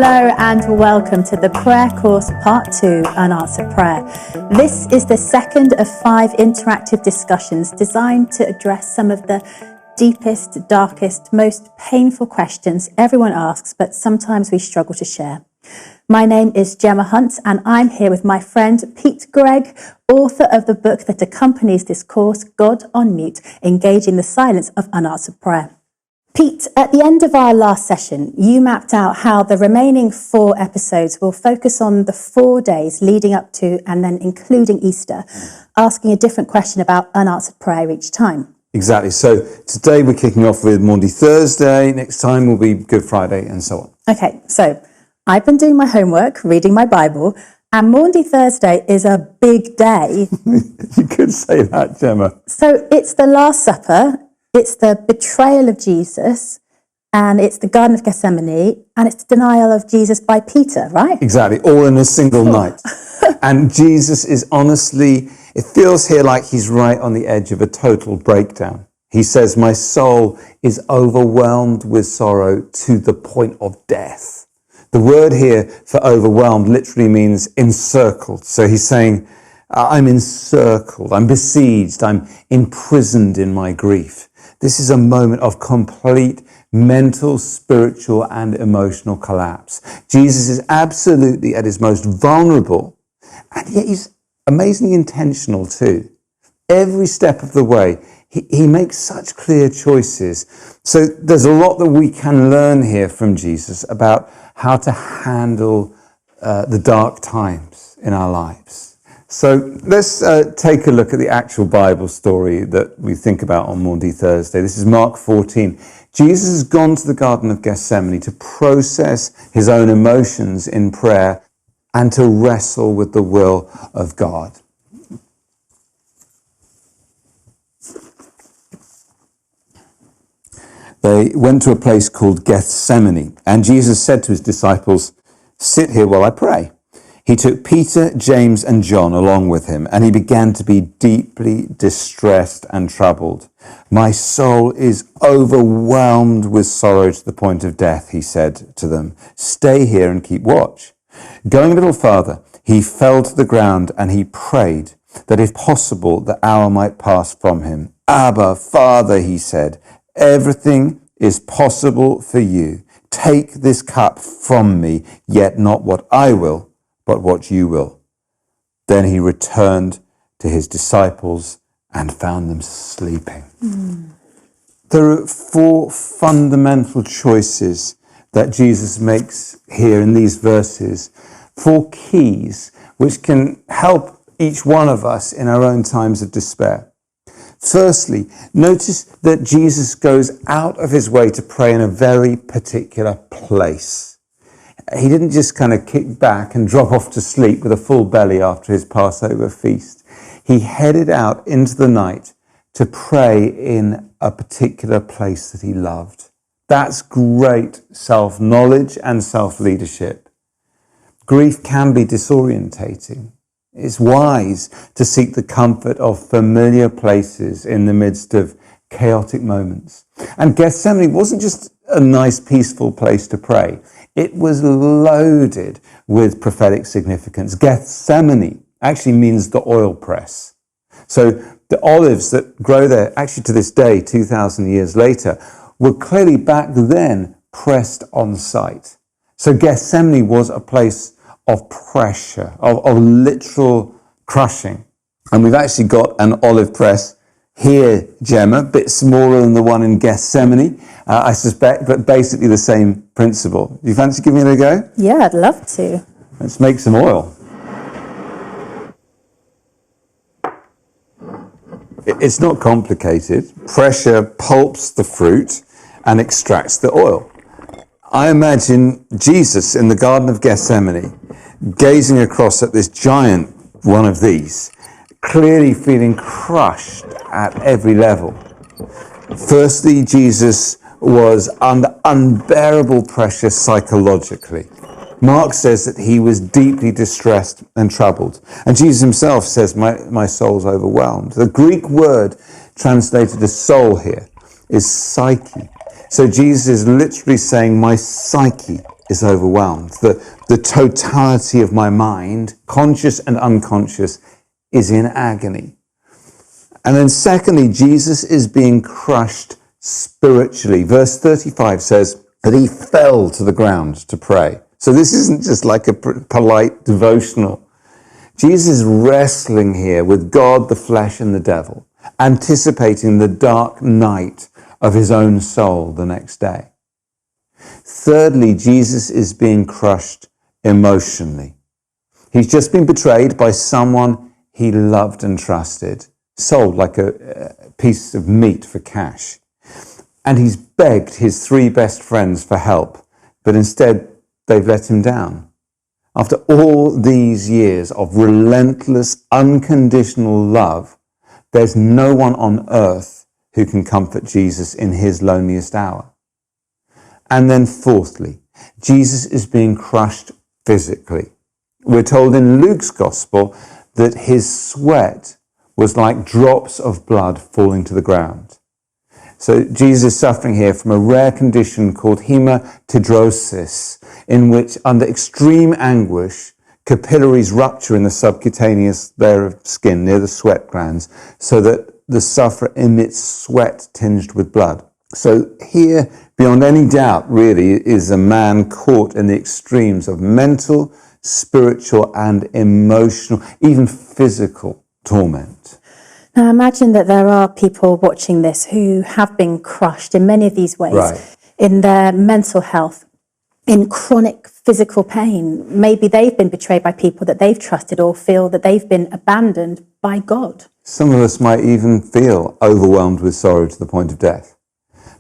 Hello and welcome to the Prayer Course Part 2, Unanswered Prayer. This is the second of 5 interactive discussions designed to address some of the deepest, darkest, most painful questions everyone asks, but sometimes we struggle to share. My name is Gemma Hunt and I'm here with my friend Pete Gregg, author of the book that accompanies this course, God on Mute, Engaging the Silence of Unanswered Prayer. Pete, at the end of our last session, you mapped out how the remaining 4 episodes will focus on the 4 days leading up to and then including Easter, asking a different question about unanswered prayer each time. Exactly. So today we're kicking off with Maundy Thursday, next time will be Good Friday and so on. Okay, so I've been doing my homework, reading my Bible, and Maundy Thursday is a big day. You could say that, Gemma. So it's the Last Supper, it's the betrayal of Jesus, and it's the Garden of Gethsemane, and it's the denial of Jesus by Peter, right? Exactly, all in a single night. And Jesus is honestly, it feels here like he's right on the edge of a total breakdown. He says, my soul is overwhelmed with sorrow to the point of death. The word here for overwhelmed literally means encircled. So he's saying, I'm encircled, I'm besieged, I'm imprisoned in my grief. This is a moment of complete mental, spiritual, and emotional collapse. Jesus is absolutely at his most vulnerable, and yet he's amazingly intentional too. Every step of the way, he makes such clear choices. So there's a lot that we can learn here from Jesus about how to handle the dark times in our lives. So let's take a look at the actual Bible story that we think about on Maundy Thursday. This is Mark 14. Jesus has gone to the Garden of Gethsemane to process his own emotions in prayer and to wrestle with the will of God. They went to a place called Gethsemane, and Jesus said to his disciples, "Sit here while I pray." He took Peter, James, and John along with him, and he began to be deeply distressed and troubled. My soul is overwhelmed with sorrow to the point of death, he said to them. Stay here and keep watch. Going a little farther, he fell to the ground and he prayed that if possible, the hour might pass from him. Abba, Father, he said, everything is possible for you. Take this cup from me, yet not what I will, but what you will. Then he returned to his disciples and found them sleeping. There are 4 fundamental choices that Jesus makes here in these verses, 4 keys which can help each one of us in our own times of despair. Firstly, notice that Jesus goes out of his way to pray in a very particular place. He didn't just kind of kick back and drop off to sleep with a full belly after his Passover feast. He headed out into the night to pray in a particular place that he loved. That's great self-knowledge and self-leadership. Grief can be disorientating. It's wise to seek the comfort of familiar places in the midst of chaotic moments. And Gethsemane wasn't just a nice, peaceful place to pray. It was loaded with prophetic significance. Gethsemane actually means the oil press. So the olives that grow there, actually to this day, 2,000 years later, were clearly back then pressed on site. So Gethsemane was a place of pressure, of literal crushing. And we've actually got an olive press here, Gemma, a bit smaller than the one in Gethsemane, I suspect, but basically the same principle. Do you fancy giving it a go? Yeah, I'd love to. Let's make some oil. It's not complicated. Pressure pulps the fruit and extracts the oil. I imagine Jesus in the Garden of Gethsemane gazing across at this giant one of these, clearly feeling crushed at every level. Firstly, Jesus was under unbearable pressure psychologically. Mark says that he was deeply distressed and troubled. And Jesus himself says, my soul's overwhelmed. The Greek word translated as soul here is psyche. So Jesus is literally saying, my psyche is overwhelmed. The totality of my mind, conscious and unconscious, is in agony. And then secondly, Jesus is being crushed spiritually. Verse 35 says that he fell to the ground to pray. So this isn't just like a polite devotional. Jesus is wrestling here with God, the flesh, and the devil, anticipating the dark night of his own soul the next day. Thirdly, Jesus is being crushed emotionally. He's just been betrayed by someone he loved and trusted, sold like a piece of meat for cash. And he's begged his three best friends for help, but instead they've let him down. After all these years of relentless, unconditional love, there's no one on earth who can comfort Jesus in his loneliest hour. And then fourthly, Jesus is being crushed physically. We're told in Luke's gospel that his sweat was like drops of blood falling to the ground. So Jesus is suffering here from a rare condition called hematidrosis, in which under extreme anguish, capillaries rupture in the subcutaneous layer of skin near the sweat glands, so that the sufferer emits sweat tinged with blood. So here, beyond any doubt, really, is a man caught in the extremes of mental, spiritual, and emotional, even physical torment. Now imagine that there are people watching this who have been crushed in many of these ways, Right. in their mental health, in chronic physical pain. Maybe they've been betrayed by people that they've trusted or feel that they've been abandoned by God. Some of us might even feel overwhelmed with sorrow to the point of death.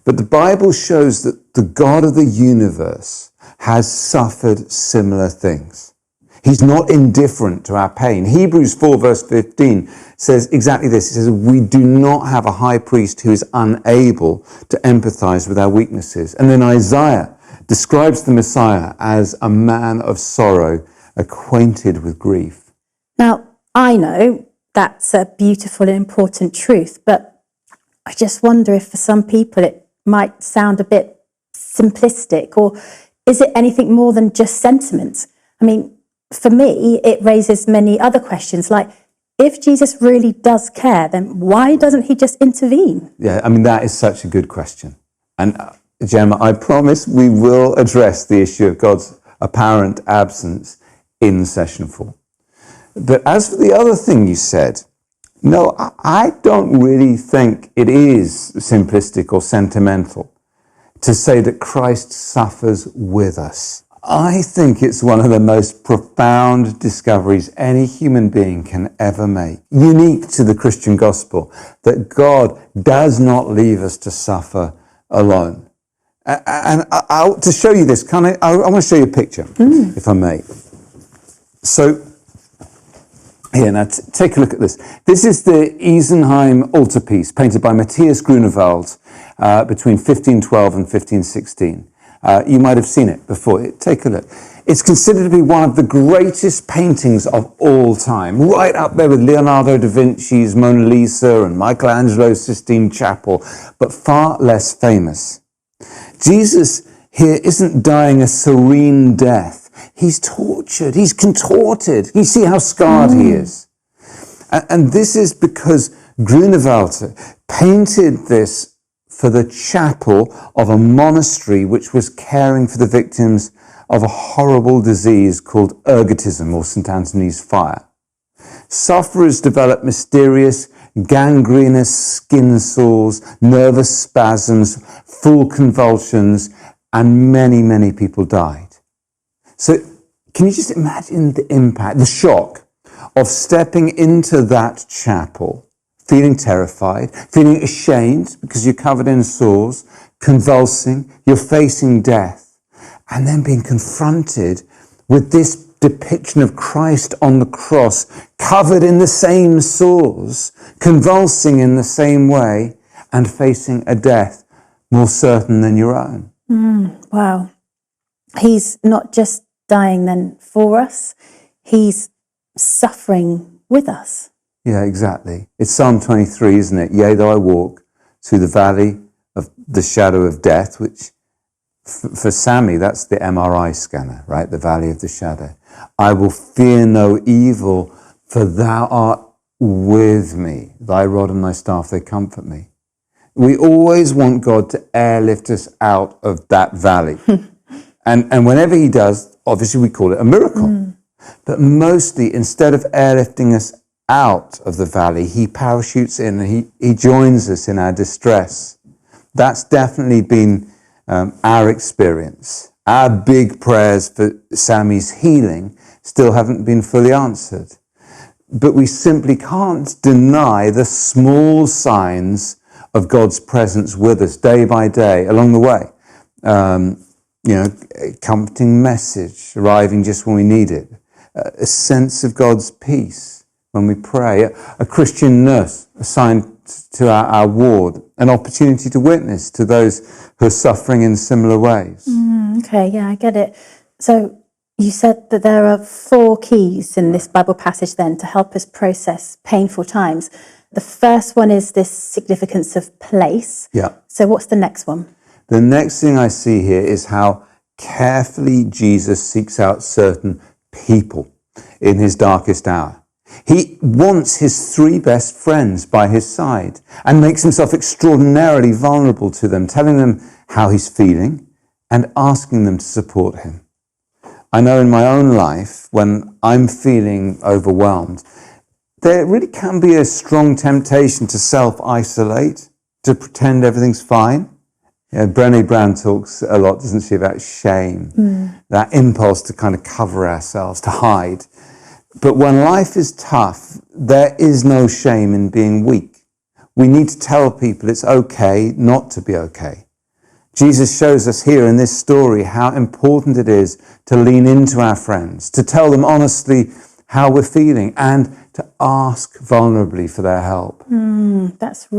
But the Bible shows that the God of the universe has suffered similar things. He's not indifferent to our pain. Hebrews 4 verse 15 says exactly this. It says, we do not have a high priest who is unable to empathize with our weaknesses. And then Isaiah describes the Messiah as a man of sorrow, acquainted with grief. Now, I know that's a beautiful and important truth, but I just wonder if for some people it might sound a bit simplistic, or is it anything more than just sentiment? I mean, for me, it raises many other questions, like, if Jesus really does care, then why doesn't he just intervene? Yeah, I mean, that is such a good question. And Gemma, I promise we will address the issue of God's apparent absence in session 4. But as for the other thing you said, no, I don't really think it is simplistic or sentimental to say that Christ suffers with us. I think it's one of the most profound discoveries any human being can ever make, unique to the Christian gospel, that God does not leave us to suffer alone. And to show you this, I want to show you a picture, if I may. So, here, now take a look at this. This is the Isenheim altarpiece, painted by Matthias Grunewald between 1512 and 1516. You might have seen it before. Take a look. It's considered to be one of the greatest paintings of all time, right up there with Leonardo da Vinci's Mona Lisa and Michelangelo's Sistine Chapel, but far less famous. Jesus here isn't dying a serene death. He's tortured. He's contorted. You see how scarred he is. And this is because Grunewald painted this for the chapel of a monastery which was caring for the victims of a horrible disease called ergotism, or St. Anthony's fire. Sufferers developed mysterious gangrenous skin sores, nervous spasms, full convulsions, and many, many people died. So can you just imagine the impact, the shock of stepping into that chapel, feeling terrified, feeling ashamed because you're covered in sores, convulsing, you're facing death, and then being confronted with this depiction of Christ on the cross, covered in the same sores, convulsing in the same way, and facing a death more certain than your own. Wow. He's not just dying then for us, he's suffering with us. Yeah, exactly. It's Psalm 23, isn't it? Yea, though I walk through the valley of the shadow of death, which For Sammy, that's the MRI scanner, right? The valley of the shadow. I will fear no evil, for thou art with me. Thy rod and thy staff, they comfort me. We always want God to airlift us out of that valley. And whenever he does, obviously we call it a miracle. But mostly, instead of airlifting us out of the valley, he parachutes in and he joins us in our distress. That's definitely been our experience. Our big prayers for Sammy's healing still haven't been fully answered. But we simply can't deny the small signs of God's presence with us day by day along the way. A comforting message arriving just when we need it. A sense of God's peace when we pray. A Christian nurse assigned to our ward. An opportunity to witness to those who are suffering in similar ways. Okay, yeah, I get it. So you said that there are 4 keys in this Bible passage then to help us process painful times. The first one is this significance of place. Yeah. So what's the next one? The next thing I see here is how carefully Jesus seeks out certain people in his darkest hour. He wants his 3 best friends by his side and makes himself extraordinarily vulnerable to them, telling them how he's feeling and asking them to support him. I know in my own life, when I'm feeling overwhelmed, there really can be a strong temptation to self-isolate, to pretend everything's fine. Brené Brown talks a lot, doesn't she, about shame, that impulse to kind of cover ourselves, to hide. But when life is tough, there is no shame in being weak. We need to tell people it's okay not to be okay. Jesus shows us here in this story how important it is to lean into our friends, to tell them honestly how we're feeling, and to ask vulnerably for their help. That's